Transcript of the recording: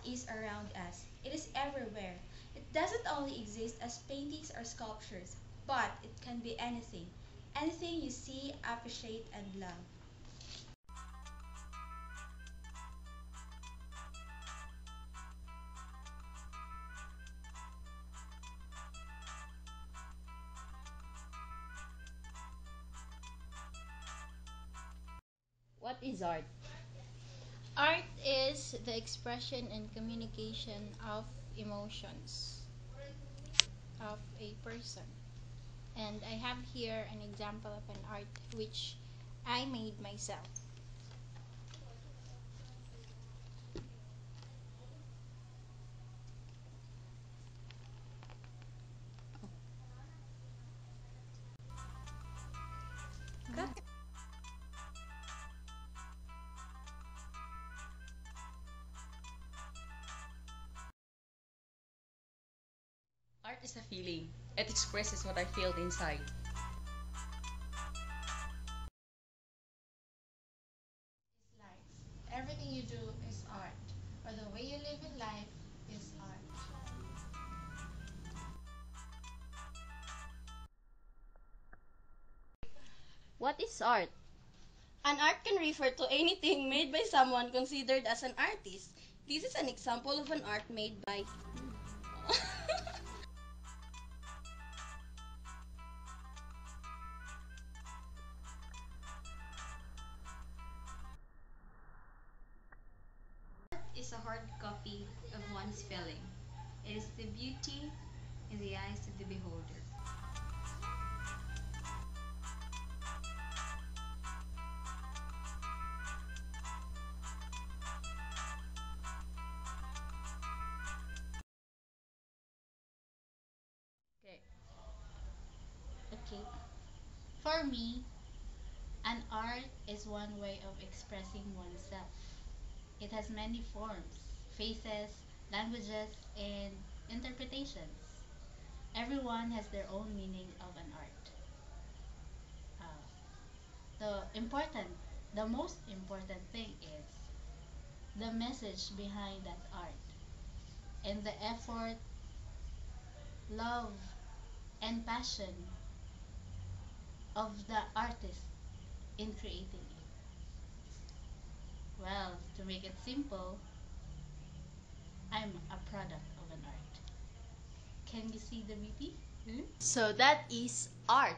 is around us. It is everywhere. It doesn't only exist as paintings or sculptures, but it can be anything. Anything you see, appreciate, and love. What is art? Art is the expression and communication of emotions of a person. And I have here an example of an art which I made myself. Art is a feeling. It expresses what I feel inside. Is life. Everything you do is art, or the way you live in life is art. What is art? An art can refer to anything made by someone considered as an artist. This is an example of an art made by Is a hard copy of one's feeling. It is the beauty in the eyes of the beholder. Okay. Okay. For me, an art is one way of expressing oneself. It has many forms, faces, languages, and interpretations. Everyone has their own meaning of an art. Uh, the most important thing is the message behind that art and the effort, love, and passion of the artist in creating it. Well, to make it simple, I'm a product of an art. Can you see the beauty? So that is art.